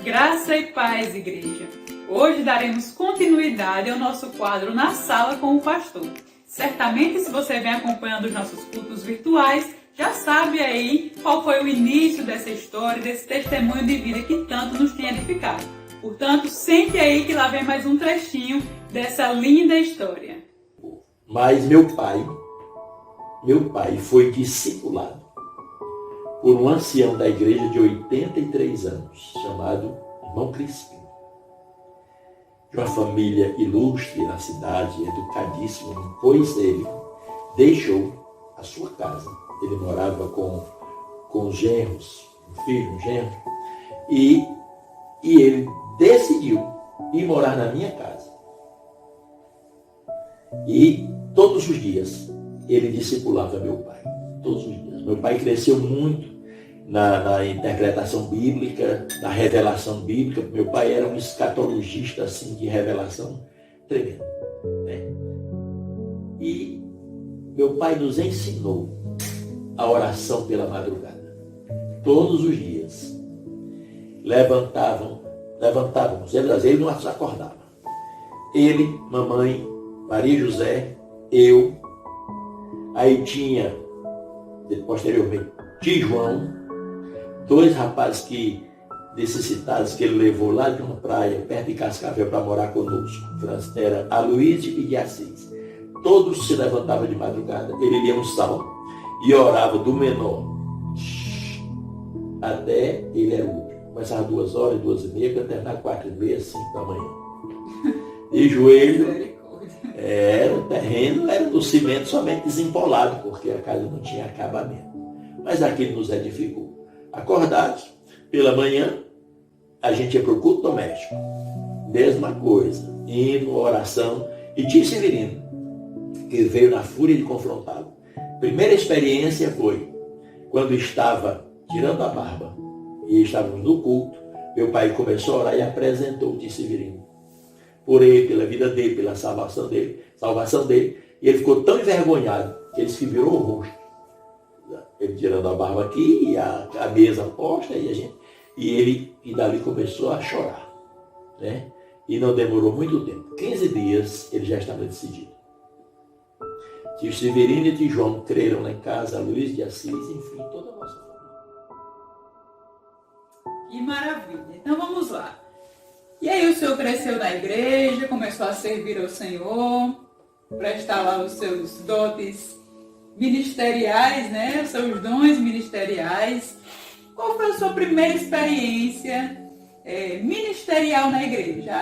Graça e paz, igreja. Hoje daremos continuidade ao nosso quadro Na Sala com o Pastor. Certamente, se você vem acompanhando os nossos cultos virtuais, já sabe aí qual foi o início dessa história, desse testemunho de vida que tanto nos tem edificado. Portanto, sente aí que lá vem mais um trechinho dessa linda história. Mas meu pai foi discipulado por um ancião da igreja de 83 anos, chamado irmão Crispim, de uma família ilustre na cidade, educadíssimo, pois ele deixou a sua casa. Ele morava com genros, um filho, um genro, e ele decidiu ir morar na minha casa. E todos os dias ele discipulava meu pai. Todos os dias. Meu pai cresceu muito na interpretação bíblica, na revelação bíblica. Meu pai era um escatologista assim, de revelação tremenda, né? E meu pai nos ensinou a oração pela madrugada. Todos os dias. Levantávamos, ele não nos acordava. Ele, mamãe, Maria José, eu, aí tinha, posteriormente, tio João, dois rapazes necessitados que ele levou lá de uma praia, perto de Cascavel, para morar conosco. Era Aloysio e de Assis. Todos se levantavam de madrugada, ele lia um salmo e orava do menor até ele era o último. Começava 2 horas, 2h30, para terminar 4h30, 5 da manhã. De joelho, o terreno era do cimento somente desempolado, porque a casa não tinha acabamento. Mas aquilo nos edificou. Acordados, pela manhã, a gente ia para o culto doméstico. Mesma coisa, hino, oração. E tio Severino, que veio na fúria de confrontá-lo. Primeira experiência foi quando estava tirando a barba e estávamos no culto, meu pai começou a orar e apresentou o tio Severino. Por ele, pela vida dele, pela salvação dele, e ele ficou tão envergonhado que ele se virou o rosto. Ele tirando a barba aqui, e a mesa posta, e dali começou a chorar, né? E não demorou muito tempo. 15 dias ele já estava decidido. Tio Severino e tio João creram lá em casa, Luiz de Assis, enfim, toda a nossa família. Que maravilha! Então vamos lá. E aí o senhor cresceu na igreja, começou a servir ao Senhor, prestar lá os seus dotes ministeriais, né? Os seus dons ministeriais. Qual foi a sua primeira experiência ministerial na igreja?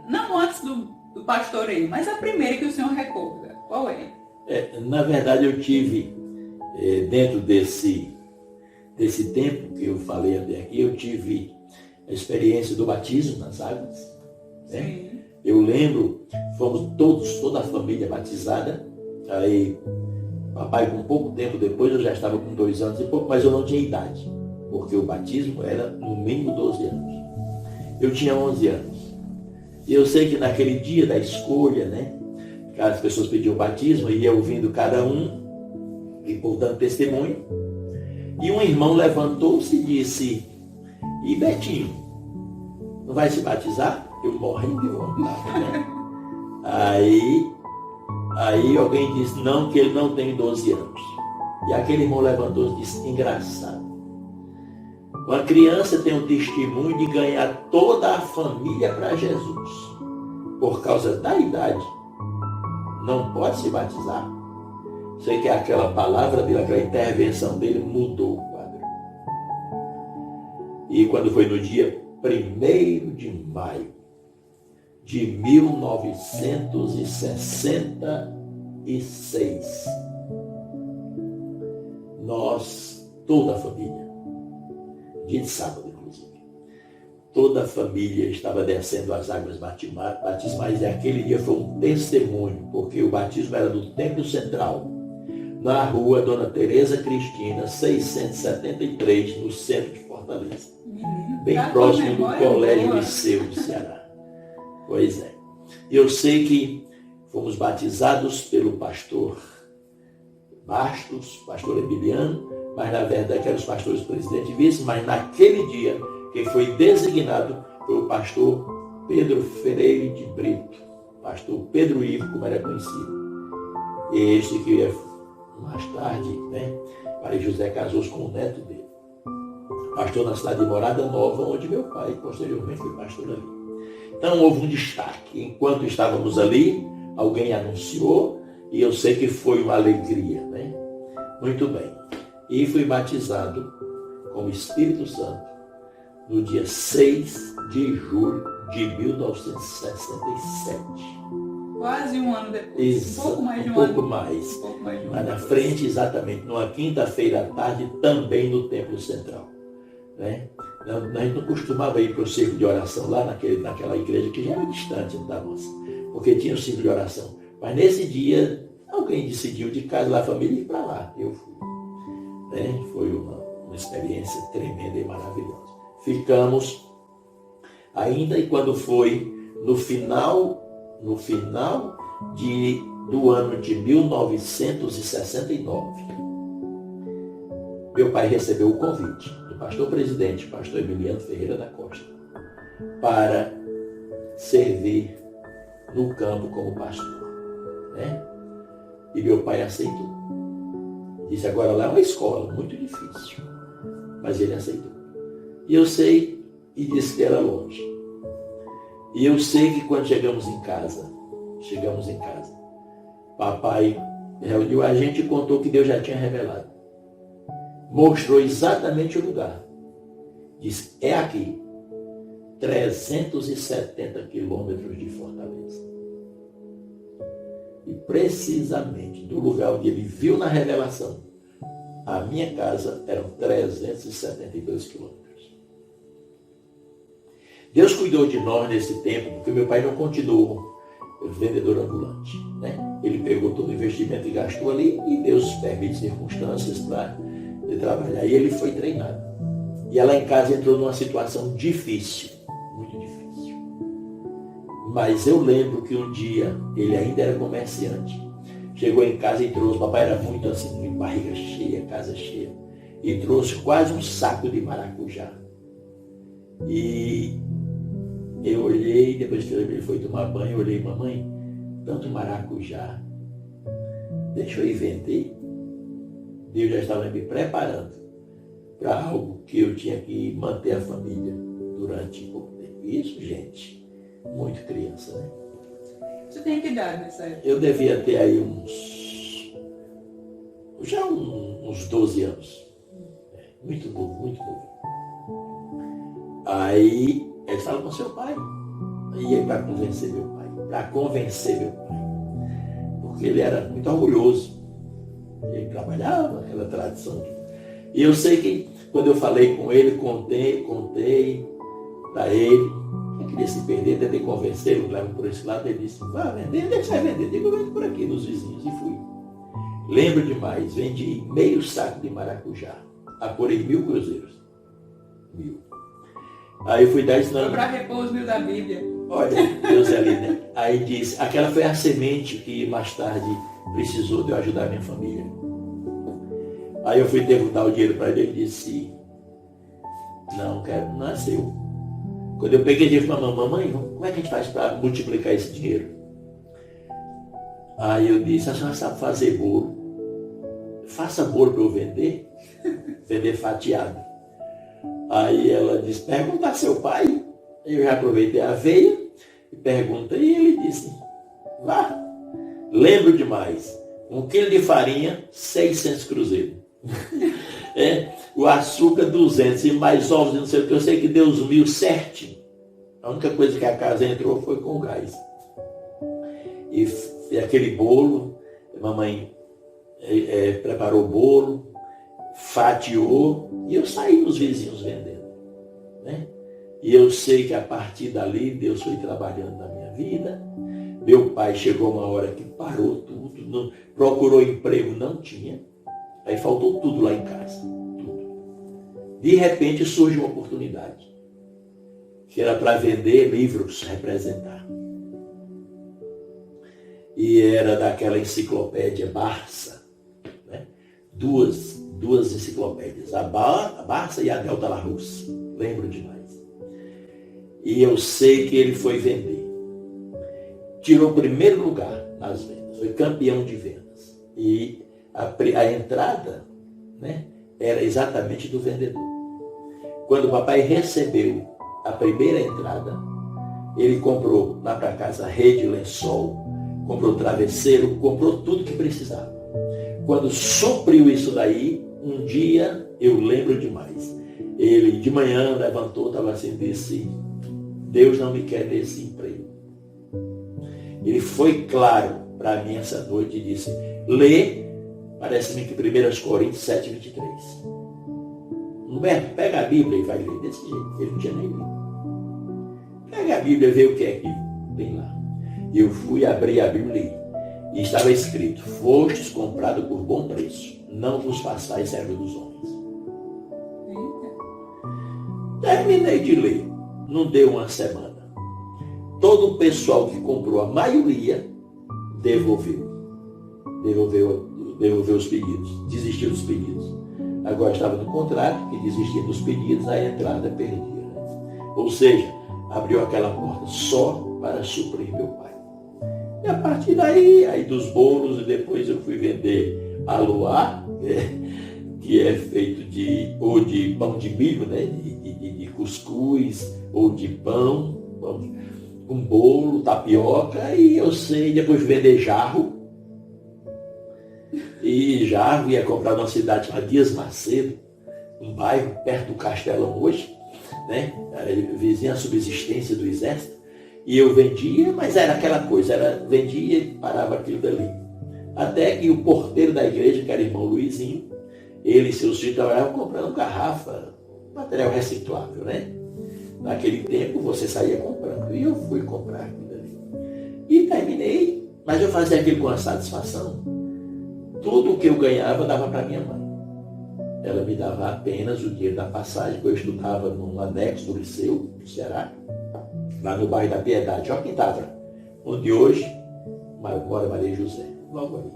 Não antes do pastoreio, mas a primeira que o senhor recorda. Qual é? Na verdade, eu tive, dentro desse tempo que eu falei até aqui, eu tive a experiência do batismo nas águas, né? Eu lembro, fomos toda a família batizada. Aí, papai, com pouco tempo depois, eu já estava com 2 anos e pouco, mas eu não tinha idade, porque o batismo era no mínimo 12 anos. Eu tinha 11 anos. E eu sei que naquele dia da escolha, né, as pessoas pediam batismo, e ia ouvindo cada um, e dando testemunho. E um irmão levantou-se e disse: "E Betinho, não vai se batizar?" Eu morrendo de vontade, né? Aí alguém disse: "Não, que ele não tem 12 anos. E aquele irmão levantou-se e disse: "Engraçado. Uma criança tem um testemunho de ganhar toda a família para Jesus. Por causa da idade, não pode se batizar." Sei que aquela palavra dele, aquela intervenção dele mudou o quadro. E quando foi no dia 1º de maio de 1966, nós, toda a família, dia de sábado inclusive, toda a família estava descendo as águas batismais, e aquele dia foi um testemunho, porque o batismo era no Templo Central, na rua Dona Tereza Cristina, 673, no centro de Fortaleza. Bem próximo do Colégio Liceu de Ceará. Pois é. Eu sei que fomos batizados pelo pastor Bastos, pastor Emiliano, mas na verdade que eram os pastores presidente e vice, mas naquele dia Quem foi designado foi o pastor Pedro Freire de Brito, pastor Pedro Ivo, como era conhecido. Este que mais tarde, Maria José casou-se com o neto dele. Pastor na cidade de Morada Nova, onde meu pai posteriormente foi pastor ali. Então houve um destaque. Enquanto estávamos ali, alguém anunciou, e eu sei que foi uma alegria, Muito bem. E fui batizado com o Espírito Santo no dia 6 de julho de 1967. Quase um ano depois. Isso, um pouco mais de um pouco ano. mais. Um pouco mais de um Lá ano. na frente, exatamente, numa quinta-feira à tarde, também no Templo Central. A gente não costumava ir para o círculo de oração lá naquela igreja que já era distante da nossa, porque tinha o círculo de oração. Mas nesse dia, alguém decidiu de casa da família ir para lá. Eu fui. Foi uma experiência tremenda e maravilhosa. Ficamos ainda, e quando foi no final do ano de 1969, meu pai recebeu o convite do pastor presidente, pastor Emiliano Ferreira da Costa, para servir no campo como pastor. E meu pai aceitou. Disse, agora lá é uma escola muito difícil, mas ele aceitou. E eu sei, e disse que era longe. E eu sei que quando chegamos em casa, papai reuniu a gente e contou que Deus já tinha revelado. Mostrou exatamente o lugar. Disse, é aqui, 370 quilômetros de Fortaleza. E precisamente do lugar onde ele viu na revelação, a minha casa eram 372 quilômetros. Deus cuidou de nós nesse tempo, porque meu pai não continuou vendedor ambulante. Ele pegou todo o investimento e gastou ali, e Deus permite circunstâncias para ele trabalhar. E ele foi treinado. E ela em casa entrou numa situação difícil, muito difícil. Mas eu lembro que um dia, ele ainda era comerciante, chegou em casa e trouxe, papai era muito assim, barriga cheia, casa cheia, e trouxe quase um saco de maracujá. E eu olhei, depois que ele foi tomar banho, eu olhei, mamãe, tanto maracujá, deixa eu ir vender. Deus já estava me preparando para algo que eu tinha que manter a família durante pouco tempo. Isso, gente, muito criança, Você tem que dar nessa época? Eu devia ter aí uns 12 anos. Muito novo, muito novo. Aí, ele estava com seu pai. E ele para convencer meu pai. Porque ele era muito orgulhoso. Ele trabalhava naquela tradição. E eu sei que quando eu falei com ele, contei para ele, eu queria se perder, tentei convencê-lo, leva por esse lado, ele disse, vai vender, onde é que você vai vender? Digo, eu vendo por aqui, nos vizinhos, e fui. Lembro demais, vendi meio saco de maracujá, apurei 1.000 cruzeiros. 1.000. Aí fui dar ensinando. Para repor os 1.000 da Bíblia. Olha, Deus é ali, né? Aí disse, aquela foi a semente que mais tarde precisou de eu ajudar a minha família. Aí eu fui perguntar o dinheiro para ele, ele disse, não, quero, não é seu. Quando eu peguei, disse para a mamãe, como é que a gente faz para multiplicar esse dinheiro? Aí eu disse, a senhora sabe fazer bolo? Faça bolo para eu vender, vender fatiado. Aí ela disse, pergunta a seu pai. Eu já aproveitei a veia e pergunta, e ele disse, vá. Lembro demais, 1 quilo de farinha, 600 cruzeiros. O açúcar 200 e mais ovos, não sei o que, eu sei que deu os 1.000 certinho. A única coisa que a casa entrou foi com gás. E aquele bolo, a mamãe preparou o bolo, fatiou, e eu saí nos vizinhos vendendo. E eu sei que a partir dali Deus foi trabalhando na minha vida. Meu pai chegou uma hora que parou tudo, procurou emprego, não tinha. Aí faltou tudo lá em casa. Tudo. De repente surge uma oportunidade. Que era para vender livros, representar. E era daquela enciclopédia Barça. Duas enciclopédias. A Barça e a Delta La Russa. Lembro demais. E eu sei que ele foi vender. Tirou o primeiro lugar nas vendas, foi campeão de vendas. E a entrada, né, era exatamente do vendedor. Quando o papai recebeu a primeira entrada, ele comprou lá para casa rede, lençol, comprou travesseiro, comprou tudo que precisava. Quando supriu isso daí, um dia, eu lembro demais, ele de manhã levantou, estava assim, disse, Deus não me quer nesse emprego. Ele foi claro para mim essa noite e disse, lê, parece-me que 1 Coríntios 7, 23. Humberto, pega a Bíblia e vai ler desse jeito. Ele não tinha nem lido. Pega a Bíblia e vê o que é que tem lá. Eu fui abrir a Bíblia e estava escrito, fostes comprado por bom preço, não vos façais servo dos homens. Terminei de ler, não deu uma semana. Todo o pessoal que comprou, a maioria, devolveu os pedidos, desistiu dos pedidos. Agora estava no contrato, que desistia dos pedidos, a entrada perdia. Ou seja, abriu aquela porta só para suprir meu pai. E a partir daí, aí dos bolos, e depois eu fui vender aluá, que é feito ou de pão de milho, né? de cuscuz, ou de pão, com bolo, tapioca, e eu sei, depois vender jarro. E jarro ia comprar numa cidade chamada Dias Macedo, um bairro perto do Castelão hoje, né? Vizinha a subsistência do exército. E eu vendia, mas era aquela coisa, vendia e parava aquilo dali. Até que o porteiro da igreja, que era o irmão Luizinho, ele e seus filhos trabalhavam comprando garrafa, material reciclável, né? Naquele tempo você saía comprando. E eu fui comprar aquilo ali. E terminei, mas eu fazia aquilo com uma satisfação. Tudo o que eu ganhava dava para minha mãe. Ela me dava apenas o dinheiro da passagem, que eu estudava num anexo do Liceu, no Ceará, lá no bairro da Piedade, Joaquim Távora, onde hoje mora Maria José, logo ali.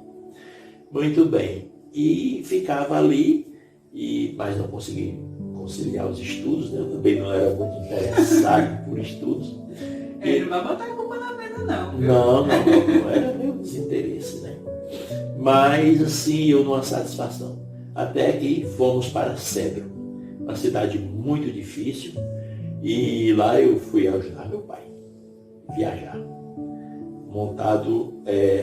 Muito bem. E ficava ali, mas não consegui conciliar os estudos, né? Eu também não era muito interessado por estudos. Ele não vai botar a culpa na venda, não. Viu? Não era meu desinteresse, né? Mas assim, eu numa satisfação. Até que fomos para Cedro, uma cidade muito difícil, e lá eu fui ajudar meu pai, viajar, montado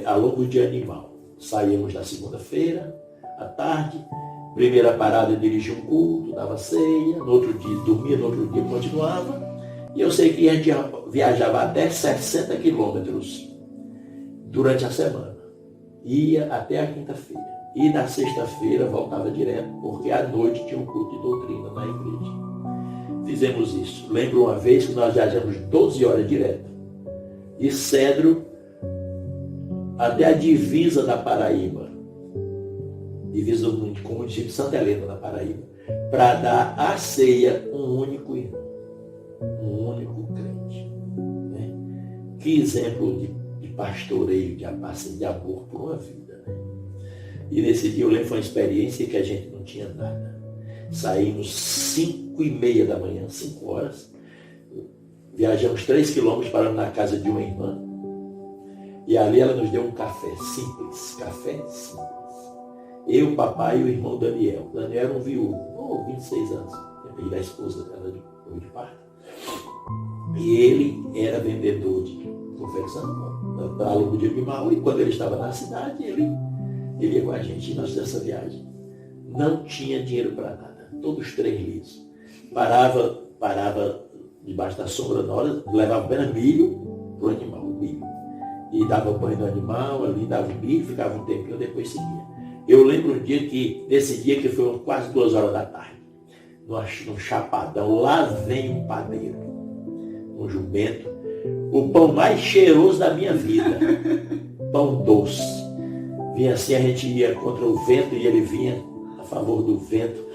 a lombo de animal. Saímos na segunda-feira, à tarde, primeira parada dirigia um culto, dava ceia, no outro dia dormia, no outro dia continuava, e eu sei que a gente viajava até 60 quilômetros durante a semana. Ia até a quinta-feira. E na sexta-feira voltava direto, porque à noite tinha um culto de doutrina na igreja. Fizemos isso. Lembro uma vez que nós viajamos 12 horas direto. De Cedro até a divisa da Paraíba. Divisa com o município de Santa Helena, na Paraíba. Para dar a ceia um único irmão. Um único crente. Né? Que exemplo de pastoreio, de amor por uma vida. Né? E nesse dia eu lembro, foi uma experiência que a gente não tinha nada. Saímos 5:30 da manhã, 5 horas. Viajamos 3 quilômetros, paramos na casa de uma irmã. E ali ela nos deu um café simples. Café simples. Eu, o papai e o irmão Daniel. Daniel era um viúvo, 26 anos. E da esposa dela de parto. E ele era vendedor de confecção, para aluno de animal. E quando ele estava na cidade, ele ia com a gente nessa viagem. Não tinha dinheiro para nada. Todos 3 lisos. Parava debaixo da sombra na hora, levava apenas milho para o animal, milho. E dava banho no animal, ali dava milho, ficava um tempinho, depois seguia. Eu lembro nesse dia que foi quase 2 horas da tarde, num chapadão, lá vem um padeiro, um jumento, o pão mais cheiroso da minha vida, pão doce. Vinha assim, a gente ia contra o vento e ele vinha a favor do vento,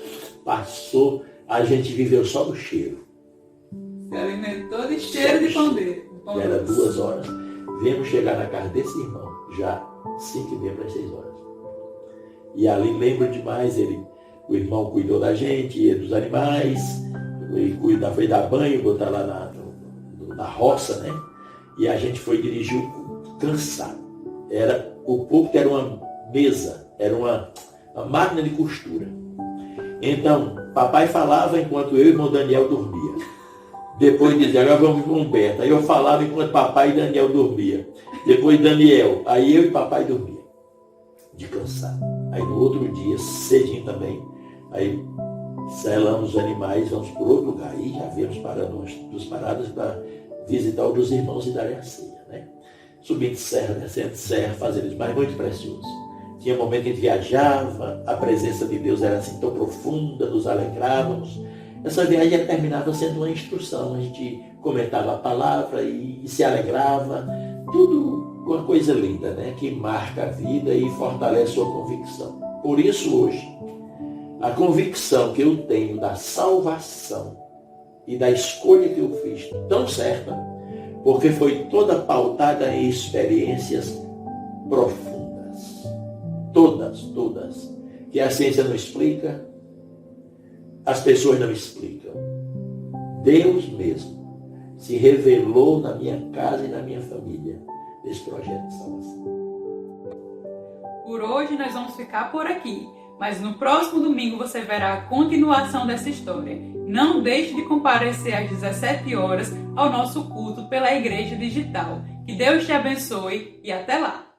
passou, a gente viveu só do cheiro. Se alimentou de cheiro de pão dele. Era 2 horas. Viemos chegar na casa desse irmão, já 5:30 para as 6 horas. E ali lembro demais, o irmão cuidou da gente, dos animais, foi dar banho, botar lá da roça, né? E a gente foi dirigir o culto, cansado. O púlpito era uma mesa, era uma máquina de costura. Então, papai falava enquanto eu e irmão Daniel dormia. Depois dizia, agora vamos para Humberto. Aí eu falava enquanto papai e Daniel dormia. Depois Daniel, aí eu e papai dormia. De cansado. Aí no outro dia, cedinho também, aí selamos os animais, vamos para outro lugar. Aí já viemos parando umas duas paradas para visitar os dos irmãos e dar a ceia, né? Subindo serra, descendo serra, fazendo isso, mas muito precioso. Tinha momento que a gente viajava, a presença de Deus era assim tão profunda, nos alegrávamos. Essa viagem terminava sendo uma instrução, a gente comentava a palavra e se alegrava, tudo uma coisa linda, né? Que marca a vida e fortalece a sua convicção. Por isso hoje, a convicção que eu tenho da salvação e da escolha que eu fiz tão certa, porque foi toda pautada em experiências profundas. Todas. Que a ciência não explica, as pessoas não explicam. Deus mesmo se revelou na minha casa e na minha família nesse projeto de salvação. Por hoje nós vamos ficar por aqui, mas no próximo domingo você verá a continuação dessa história. Não deixe de comparecer às 17 horas ao nosso culto pela Igreja Digital. Que Deus te abençoe e até lá!